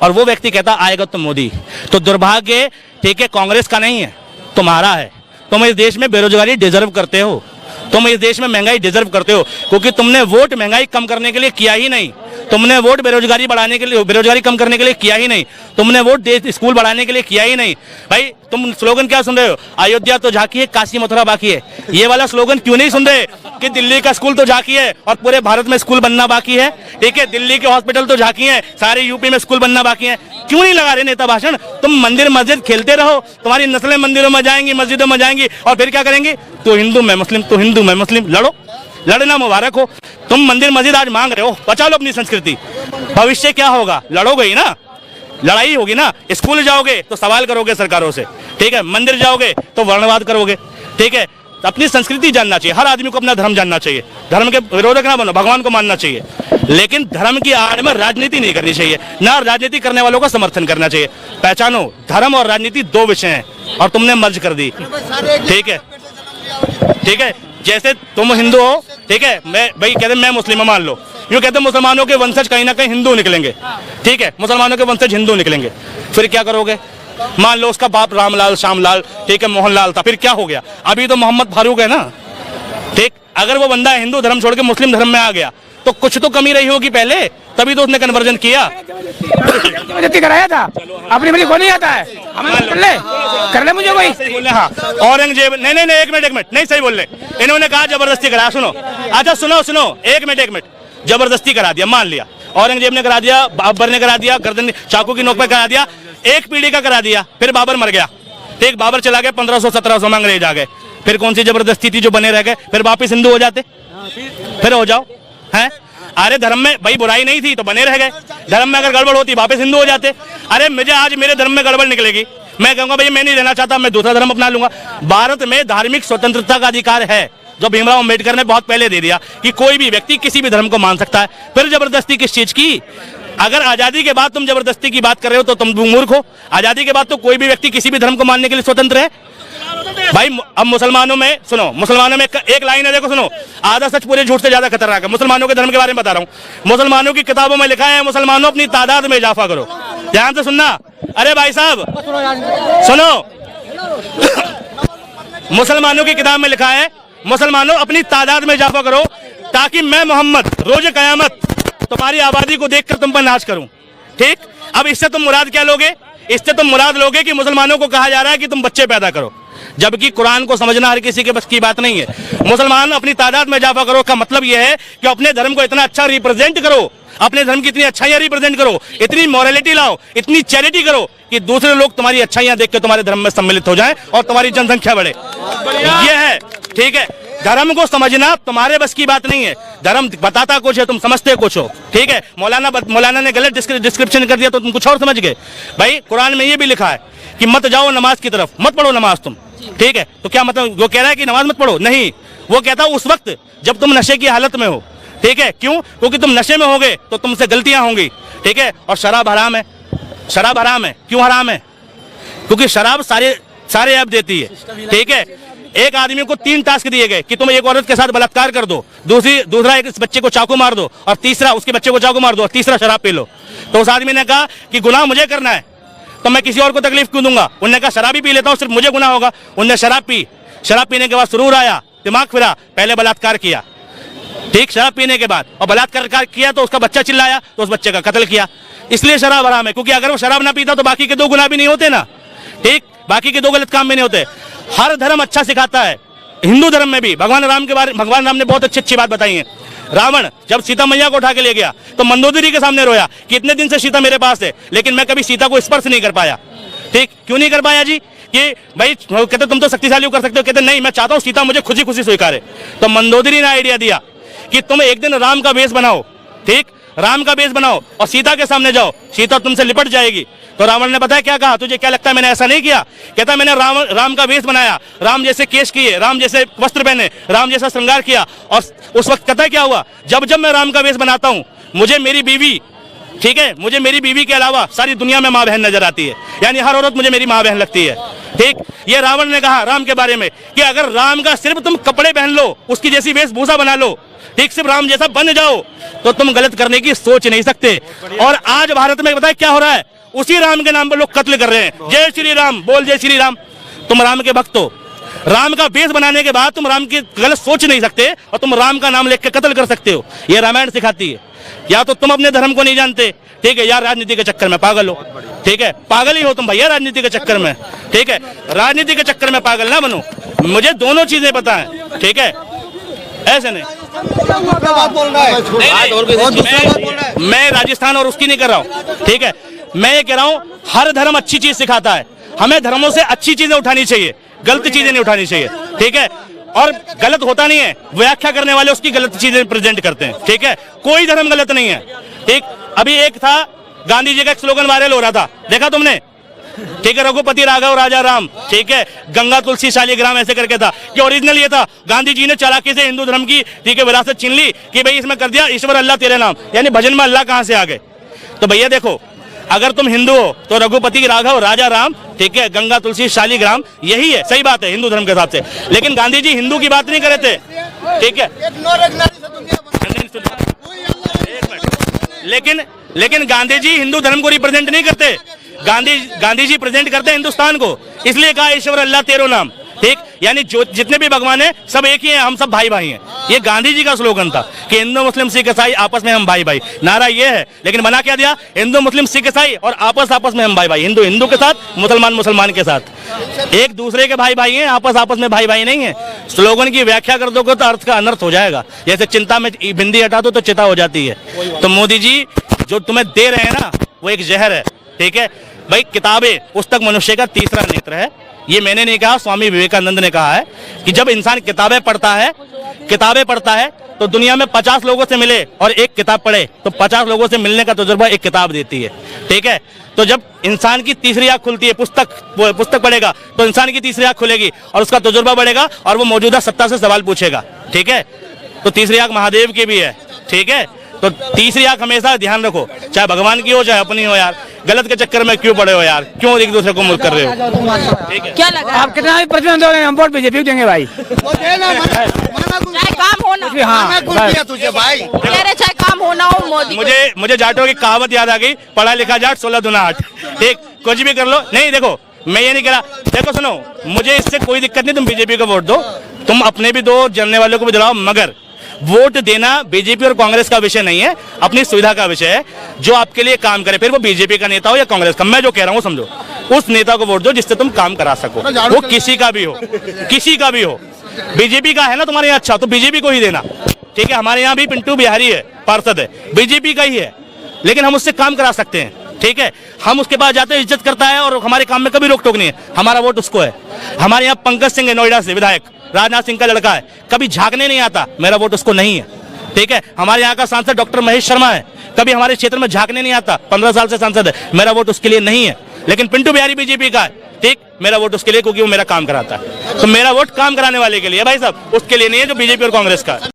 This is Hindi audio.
और वो व्यक्ति कहता आएगा तो मोदी। तो दुर्भाग्य ठीक है कांग्रेस का नहीं है, तुम्हारा है। तुम इस देश में बेरोजगारी डिजर्व करते हो, तुम इस देश में महंगाई डिजर्व करते हो, क्योंकि तुमने वोट महंगाई कम करने के लिए किया ही नहीं, तुमने वोट बेरोजगारी बढ़ाने के लिए, बेरोजगारी कम करने के लिए किया ही नहीं, तुमने वोट स्कूल बढ़ाने के लिए किया ही नहीं। भाई तुम स्लोगन क्या सुन रहे हो, अयोध्या तो झांकी है काशी मथुरा बाकी है, ये वाला स्लोगन क्यों नहीं सुन रहे कि दिल्ली का स्कूल तो झांकी है और पूरे भारत में स्कूल बनना बाकी है, ठीक है, दिल्ली के हॉस्पिटल तो झांकी है, सारे यूपी में स्कूल बनना बाकी है। क्यों नहीं लगा रहे नेता भाषण? तुम मंदिर मस्जिद खेलते रहो, तुम्हारी नस्लें मंदिरों में जाएंगी, मस्जिदों में जाएंगी, और फिर क्या करेंगे, तो हिंदू मैं मुस्लिम, तो हिंदू मैं मुस्लिम, लड़ो, लड़ना मुबारक हो। तुम मंदिर मस्जिद आज मांग रहे हो, बचा लो अपनी संस्कृति, भविष्य क्या होगा, लड़ोगे ही ना, लड़ाई होगी ना। स्कूल जाओगे तो सवाल करोगे सरकारों से, ठीक है, मंदिर जाओगे तो वर्णवाद करोगे, ठीक है। अपनी संस्कृति जानना चाहिए, हर आदमी को अपना धर्म जानना चाहिए, धर्म के विरोधक ना बनो, भगवान को मानना चाहिए, लेकिन धर्म की आड़ में राजनीति नहीं करनी चाहिए, ना राजनीति करने वालों का समर्थन करना चाहिए। पहचानो धर्म और राजनीति दो विषय हैं और तुमने मर्ज कर दी, ठीक है, ठीक है। जैसे तुम हिंदू हो, ठीक है, मैं भाई कहते मैं मुस्लिम हूं, मान लो, यूं कहते मुसलमानों के वंशज कहीं ना कहीं हिंदू निकलेंगे, ठीक है, मुसलमानों के वंशज हिंदू निकलेंगे, फिर क्या करोगे? मान लो उसका बाप रामलाल श्यामलाल, ठीक है, मोहनलाल था, फिर क्या हो गया? अभी तो मोहम्मद फारूक है ना, ठीक। अगर वो बंदा हिंदू धर्म छोड़ के मुस्लिम धर्म में आ गया तो कुछ तो कमी रही होगी पहले, तभी तो उसने कन्वर्जन किया। कराया था अपनी मिली को नहीं आता है, कर ले मुझे कोई। हाँ, औरंगजेब नहीं नहीं नहीं, एक मिनट नहीं, सही बोल रहे, इन्होंने कहा जबरदस्ती करा। सुनो, अच्छा सुनो, एक मिनट, जबरदस्ती करा दिया, मान लिया, औरंगजेब ने करा दिया, बाबर ने करा दिया, गर्दन चाकू की नोक पे करा दिया, एक पीढ़ी का करा दिया, फिर बाबर मर गया, ठीक, बाबर चला गया, 1500-1700 में अंग्रेज आ गए, फिर कौन सी जबरदस्ती थी जो बने रह गए? फिर वापिस हिंदू हो जाते, फिर हो जाओ, हैं? अरे धर्म में भाई बुराई नहीं थी तो बने रह गए, धर्म में अगर गड़बड़ होती वापस हिंदू हो जाते। अरे मुझे आज मेरे धर्म में गड़बड़ निकलेगी, मैं कहूंगा भाई मैं नहीं रहना चाहता, मैं दूसरा धर्म अपना लूंगा। भारत में धार्मिक स्वतंत्रता का अधिकार है, जो भीमराव अंबेडकर ने बहुत पहले दे दिया कि कोई भी व्यक्ति किसी भी धर्म को मान सकता है। फिर जबरदस्ती किस चीज की? अगर आजादी के बाद तुम जबरदस्ती की बात कर रहे हो तो तुम मूर्ख हो। आजादी के बाद तो कोई भी व्यक्ति किसी भी धर्म को मानने के लिए स्वतंत्र है भाई। अब मुसलमानों में सुनो, मुसलमानों में एक लाइन है, देखो सुनो, आधा सच पूरे झूठ से ज्यादा खतरनाक है। मुसलमानों के धर्म के बारे में बता रहा हूँ, मुसलमानों की किताबों में लिखा है मुसलमानों अपनी तादाद में इजाफा करो। ध्यान से सुनना, अरे भाई साहब सुनो, मुसलमानों की किताब में लिखा है मुसलमानों अपनी तादाद में इजाफा करो ताकि मैं मोहम्मद रोज कयामत तुम्हारी आबादी को देखकर तुम पर नाच करूं, ठीक। अब इससे तुम मुराद क्या लोगे? इससे तुम मुराद लोगे कि मुसलमानों को कहा जा रहा है कि तुम बच्चे पैदा करो, जबकि कुरान को समझना हर किसी के बस की बात नहीं है। मुसलमान अपनी तादाद में इजाफा करो का मतलब यह है कि अपने धर्म को इतना अच्छा रिप्रेजेंट करो, अपने धर्म की इतनी अच्छाइयां रिप्रेजेंट करो, इतनी मॉरलिटी लाओ, इतनी चैरिटी करो कि दूसरे लोग तुम्हारी अच्छाइयां देख के तुम्हारे धर्म में सम्मिलित हो जाएं और तुम्हारी जनसंख्या बढ़े। यह है, ठीक है। धर्म को समझना तुम्हारे बस की बात नहीं है, धर्म बताता कुछ है, तुम समझते कुछ हो, ठीक है। मौलाना ने गलत डिस्क्रिप्शन कर दिया तो तुम कुछ और समझ गए। भाई कुरान में ये भी लिखा है कि मत जाओ नमाज की तरफ, मत पढ़ो नमाज तुम, ठीक है। तो क्या मतलब वो कह रहा है कि नमाज मत पढ़ो? नहीं, वो कहता है उस वक्त जब तुम नशे की हालत में हो, ठीक है। क्यों? क्योंकि तुम नशे में होगे तो तुमसे गलतियां होंगी, ठीक है। और शराब हराम है, शराब हराम है। क्यों हराम है? क्योंकि शराब सारे ऐप देती है, ठीक है। एक आदमी को 3 टास्क दिए गए कि तुम एक औरत के साथ बलात्कार कर दो, दूसरा एक बच्चे को चाकू मार दो, और तीसरा उसके बच्चे को चाकू मार दो, और तीसरा शराब पी लो। तो उस आदमी ने कहा कि गुनाह मुझे करना है तो मैं किसी और को तकलीफ क्यों दूंगा? उन्होंने कहा शराब ही पी लेता हूँ, सिर्फ मुझे गुनाह होगा। उन्होंने शराब पी, शराब पीने के बाद सुरूर आया, दिमाग फिरा, पहले बलात्कार किया, ठीक, शराब पीने के बाद, और बलात्कार किया तो उसका बच्चा चिल्लाया तो उस बच्चे का कत्ल किया। इसलिए शराब हराम है, क्योंकि अगर वो शराब ना पीता तो बाकी के 2 गुनाह भी नहीं होते ना, ठीक, बाकी के 2 गलत काम भी नहीं होते। हर धर्म अच्छा सिखाता है, हिंदू धर्म में भी भगवान राम ने बहुत अच्छी बात बताई है। रावण जब सीता मैया को उठा के ले गया तो मंदोदरी के सामने रोया कि इतने दिन से सीता मेरे पास है लेकिन मैं कभी सीता को स्पर्श नहीं कर पाया, ठीक। क्यों नहीं कर पाया जी? कि भाई कहते तुम तो शक्तिशाली कर सकते हो, कहते नहीं, मैं चाहता हूं सीता मुझे खुशी खुशी स्वीकारे। तो मंदोदरी ने आइडिया दिया कि तुम एक दिन राम का वेश बनाओ, ठीक, राम का वेश बनाओ और सीता के सामने जाओ, सीता तुमसे लिपट जाएगी। तो रावण ने बताया क्या कहा, तुझे क्या लगता है मैंने ऐसा नहीं किया? कहता मैंने राम का वेश बनाया, राम जैसे केश किए, राम जैसे वस्त्र पहने, राम जैसा श्रृंगार किया, और उस वक्त कहता क्या हुआ, जब मैं राम का वेश बनाता हूँ मुझे मेरी बीवी, ठीक है, मुझे मेरी बीवी के अलावा सारी दुनिया में माँ बहन नजर आती है, यानी हर औरत मुझे मेरी माँ बहन लगती है। ठीक, ये रावण ने कहा राम के बारे में कि अगर राम का सिर्फ तुम कपड़े पहन लो, उसकी जैसी वेशभूषा बना लो, ठीक, सिर्फ राम जैसा बन जाओ, तो तुम गलत करने की सोच नहीं सकते। और आज भारत में बताए क्या हो रहा है, उसी राम के नाम पर लोग कत्ल कर रहे हैं। जय श्री राम बोल, जय श्री राम। तुम राम के भक्त हो, राम का वेश बनाने के बाद तुम राम की गलत सोच नहीं सकते और तुम राम का नाम लेकर के कत्ल कर सकते हो। ये रामायण सिखाती है। या तो तुम अपने धर्म को नहीं जानते, ठीक है, या राजनीति के चक्कर में पागल हो, ठीक है, पागल ही हो तुम भैया राजनीति के चक्कर में, ठीक है, राजनीति के चक्कर में पागल ना बनो। मुझे दोनों चीजें पता है, ठीक है, ऐसे नहीं। मैं राजस्थान और उसकी नहीं कर रहा हूँ, ठीक है, मैं ये कह रहा हूँ हर धर्म अच्छी चीज सिखाता है, हमें धर्मों से अच्छी चीजें उठानी चाहिए, गलत चीजें नहीं उठानी चाहिए, ठीक है। और गलत होता नहीं है, व्याख्या करने वाले उसकी गलत चीजें प्रेजेंट करते हैं, ठीक है, कोई धर्म गलत नहीं है, ठीक। अभी एक था गांधी जी का एक स्लोगन वायरल हो रहा था, देखा तुमने, ठीक है, रघुपति राघव राजा राम, ठीक है, गंगा तुलसी शालिग्राम ऐसे करके था कि ओरिजिनल ये था, गांधी जी ने चालाकी से हिंदू धर्म की, ठीक है, विरासत छीन ली कि भाई इसमें कर दिया ईश्वर अल्लाह तेरे नाम, यानी भजन में अल्लाह कहां से आ गए। तो भैया देखो, अगर तुम हिंदू हो तो रघुपति राघव राजा राम, ठीक है, गंगा तुलसी शालिग्राम, यही है, सही बात है हिंदू धर्म के हिसाब से। लेकिन गांधी जी हिंदू की बात नहीं कर रहे थे, ठीक है, लेकिन गांधी जी हिंदू धर्म को रिप्रेजेंट नहीं करते, गांधी जी प्रेजेंट करते हैं हिंदुस्तान को, इसलिए कहा ईश्वर अल्लाह तेरो नाम, ठीक, यानी जो जितने भी भगवान हैं सब एक ही हैं, हम सब भाई भाई हैं। ये गांधी जी का स्लोगन था कि हिंदू मुस्लिम सिख ईसाई आपस में हम भाई भाई, नारा ये है। लेकिन बना क्या दिया, हिंदू मुस्लिम सिख ईसाई और आपस में हम भाई भाई, हिंदू हिंदू के साथ, मुसलमान मुसलमान के साथ, एक दूसरे के भाई भाई हैं, आपस में भाई भाई नहीं है। स्लोगन की व्याख्या कर दोगे तो अर्थ का अनर्थ हो जाएगा। जैसे चिंता में बिंदी हटा दो तो चिता हो जाती है। तो मोदी जी जो तुम्हें दे रहे हैं ना, वो एक जहर है, ठीक है भाई। किताबें, पुस्तक मनुष्य का तीसरा नेत्र है, ये मैंने नहीं कहा, स्वामी विवेकानंद ने कहा है कि जब इंसान किताबें पढ़ता है तो दुनिया में 50 लोगों से मिले और एक किताब पढ़े तो 50 लोगों से मिलने का तजुर्बा एक किताब देती है, ठीक है। तो जब इंसान की तीसरी आंख खुलती है, पुस्तक पढ़ेगा तो इंसान की तीसरी आंख खुलेगी और उसका तजुर्बा बढ़ेगा और वो मौजूदा सत्ता से सवाल पूछेगा, ठीक है। तो तीसरी आंख महादेव की भी है, ठीक है। तो तीसरी आंख हमेशा ध्यान रखो, चाहे भगवान की हो चाहे अपनी हो। यार गलत के चक्कर में क्यों पड़े हो यार, क्यों एक दूसरे को मुल्क कर रहे हो, ठीक है। क्या लगा आप कितना भी प्रतिबंध दोगे, हम वोट बीजेपी को देंगे भाई। चाहे काम होना, हाँ तुझे भाई, चाहे काम होना हो मोदी। मुझे जाटों की कहावत याद आ गई, पढ़ा लिखा जाट 16 दूना 8, ठीक, कुछ भी कर लो। नहीं देखो, मैं ये नहीं कह रहा, देखो सुनो, मुझे इससे कोई दिक्कत नहीं, तुम बीजेपी को वोट दो, तुम अपने भी दो, जानने वालों को भी दिलाओ, मगर वोट देना बीजेपी और कांग्रेस का विषय नहीं है, अपनी सुविधा का विषय है। जो आपके लिए काम करे, फिर वो बीजेपी का नेता हो या कांग्रेस का, मैं जो कह रहा हूँ समझो, उस नेता को वोट दो जिससे तुम काम करा सको, वो किसी का भी हो। बीजेपी का है ना तुम्हारे यहाँ, अच्छा तो बीजेपी को ही देना, ठीक है। हमारे यहाँ भी पिंटू बिहारी है, पार्षद है, बीजेपी का ही है, लेकिन हम उससे काम करा सकते हैं, ठीक है। हम उसके पास जाते हैं, इज्जत करता है और हमारे काम में कभी रोक टोक नहीं है, हमारा वोट उसको है। हमारे यहाँ पंकज सिंह है, नोएडा से विधायक, राजनाथ सिंह का लड़का है, कभी झांकने नहीं आता, मेरा वोट उसको नहीं है, ठीक है। हमारे यहाँ का सांसद डॉक्टर महेश शर्मा है, कभी हमारे क्षेत्र में झांकने नहीं आता, 15 साल से सांसद है, मेरा वोट उसके लिए नहीं है। लेकिन पिंटू बिहारी बीजेपी का है, ठीक, मेरा वोट उसके लिए क्योंकि वो मेरा काम कराता है। तो मेरा वोट काम कराने वाले के लिए भाई साहब, उसके लिए नहीं है जो बीजेपी और कांग्रेस का है।